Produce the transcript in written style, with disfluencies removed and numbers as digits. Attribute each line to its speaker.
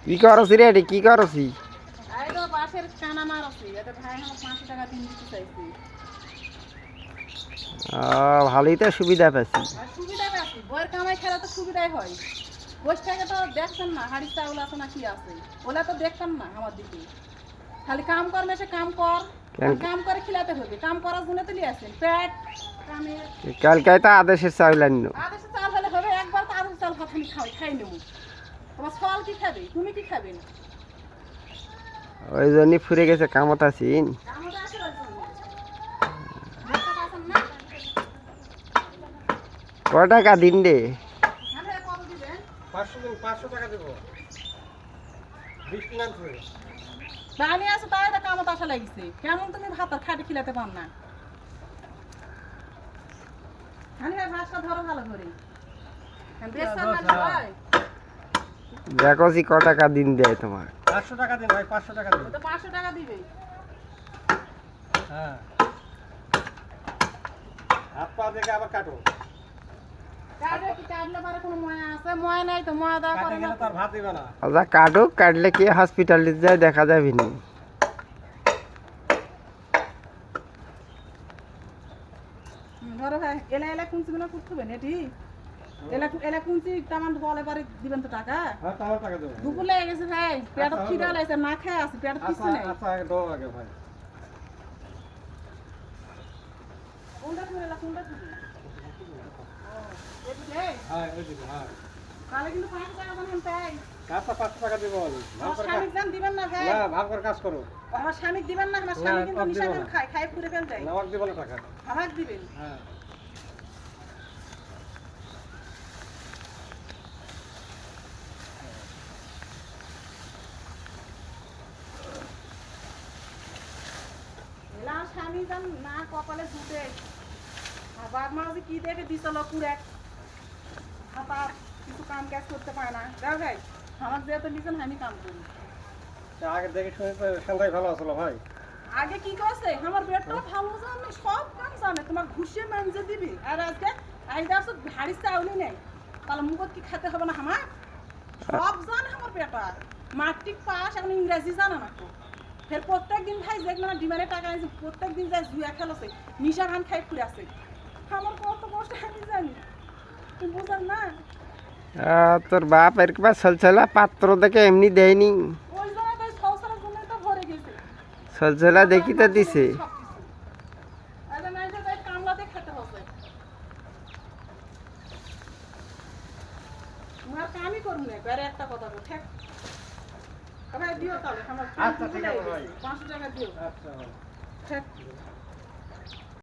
Speaker 1: কি করছি রে এটি কি করছি?
Speaker 2: এই তো বাসের কানা মারছি, এটা ভাই আমার 500 টাকা দিন দিতে চাইছি।
Speaker 1: ভালোই তো সুবিধা পাচ্ছি।
Speaker 2: আর সুবিধা আছে, বইয়ের কামাই খেলা তো সুবিধাই হয়। বসে থেকে তো দেখছেন না হাড়ি চাউল আছে না কি আছে, ওলা তো দেখতাম না আমার দিকে। খালি কাম কর মেশে কাম কর, আর কাম করে খিলাতে হবে, কাম করার জন্য তো নিয়ে আসেন পেট কামের।
Speaker 1: কালকে তো আদেশের চাউল আনলো।
Speaker 2: আদেশে চাল হলে হবে, একবার তো আদেশে চাল ভাত আমি খাই নেবো। তোমার সল কি খাবে, তুমি কি খাবে না?
Speaker 1: ওই জন্যই ফুরে গেছে কামত আছিন।
Speaker 2: আমাদের আসে রাখবেন না। দেখতে পাচ্ছেন না?
Speaker 1: ক টাকা দিন রে?
Speaker 2: হ্যাঁ কত দিবেন?
Speaker 3: 500 টাকা দেবো। 20 দিন আনতে
Speaker 2: বানি আছে তাই তো কামত আসা লাগিছে, কেমন তুমি ভাত আর খাটে খিলাতে পার না? ভাই ভাতটা ধরো ভালো করে। বেসার না সবাই।
Speaker 1: দেখো জি ক টাকা দিন দেয় তোমার।
Speaker 3: 500 টাকা দিন ভাই, 500 টাকা দিন।
Speaker 2: ও তো 500 টাকা দিবে।
Speaker 3: হ্যাঁ, হাত পা দেখে আবার কাটো।
Speaker 2: কাটে কি কাটলে পারে কোনো ময়া আছে? ময়া নাই তো, ময়া দেওয়া
Speaker 3: কাটে
Speaker 2: করে না।
Speaker 3: গেলে তার ভাত দিবে না।
Speaker 1: আচ্ছা কাটুক, কাটলে কি হসপিটালে যায় দেখা যাবে নি।
Speaker 2: ধরো ভাই এলা এলা কুঞ্চি গুলো কুটবেন এটি। এলা এলা কুঞ্চি তামান বলে পারে দিবেন তো টাকা।
Speaker 3: হ্যাঁ, তাহলে টাকা দেবো।
Speaker 2: দুপুর লেগে গেছে ভাই, পেট
Speaker 3: আচ্ছা,
Speaker 2: খিদা
Speaker 3: হবে।
Speaker 2: লাগছে, না খেয়ে আছে, পেট কিছু
Speaker 3: আচ্ছা
Speaker 2: নেই।
Speaker 3: আচ্ছা, দাও আগে ভাই।
Speaker 2: কোনটা তুমি এলা কোনটা তুমি?
Speaker 3: হ্যাঁ, ওই দিবো, হ্যাঁ।
Speaker 2: তাহলে কিন্তু 500 টাকা বানান তাই।
Speaker 3: কাজটা 500 টাকা দেবো আমি। ভাগ
Speaker 2: আমার
Speaker 3: করে
Speaker 2: স্বামী জান দিবেন না ভাই।
Speaker 3: না, ভাগ করে কাজ করো।
Speaker 2: আমার স্বামী দিবেন না, আমার
Speaker 3: না,
Speaker 2: স্বামী কিন্তু
Speaker 3: আর
Speaker 2: নিশা
Speaker 3: দিব
Speaker 2: করে
Speaker 3: না।
Speaker 2: খায়, খায় পুরে ফেল যায়।
Speaker 3: না, আমাকে দিবো না টাকা।
Speaker 2: আমার দিবেন।
Speaker 3: হ্যাঁ।
Speaker 2: এলা স্বামী জান না কপালে জুটে। আর বাপ মা যে কি দেখে দিছিল পুরে হাতা কিছু কাম কাজ করতে পারে না। যাও ভাই আমার যেহেতু নিছেন আমি কাম করি।
Speaker 3: তা আগে দেখে শুনে তো সন্ধ্যায় ভালো আসলো ভাই।
Speaker 2: আগে কি করছে আমার বেটটা ভালো জানে, সব কাম জানে, তোমার ঘুষে মানজে দিবি। আর আজকে আইদা আসো ভারী চাউলি নেই, তাহলে মুখত কি খেতে হবে না আমার? সব জানে আমার বেটা, মাট্রিক পাস, এখন ইংরেজি জানে না তো। ফের প্রত্যেক দিন ভাই যেগুলো ডিমান্ডে টাকা আনছে, প্রত্যেক দিন যায় জুয়া খেলছে, নিশা খান খাই ফুরে আছে। আমার কত কষ্ট আমি জানি, তুমি বুঝেন না?
Speaker 1: তোর বাপ এরকম ছলছলা পাত্র দেখে এমনি দেয়নি।
Speaker 2: ওই জন্য তো সংসারের জন্য তো ভরে গেছে।
Speaker 1: ছলছলা দেখি তো দিছে।
Speaker 2: আরে নাই যে তাই কামলাতে খেতে হবে। তোমার কামই করুন না, বেরে একটা কথা বল, ঠিক? ভাই দিও তাহলে আমার
Speaker 3: আচ্ছা, ঠিক আছে ভাই।
Speaker 2: 500 টাকা দিও।
Speaker 3: আচ্ছা ভাই।
Speaker 2: ঠিক।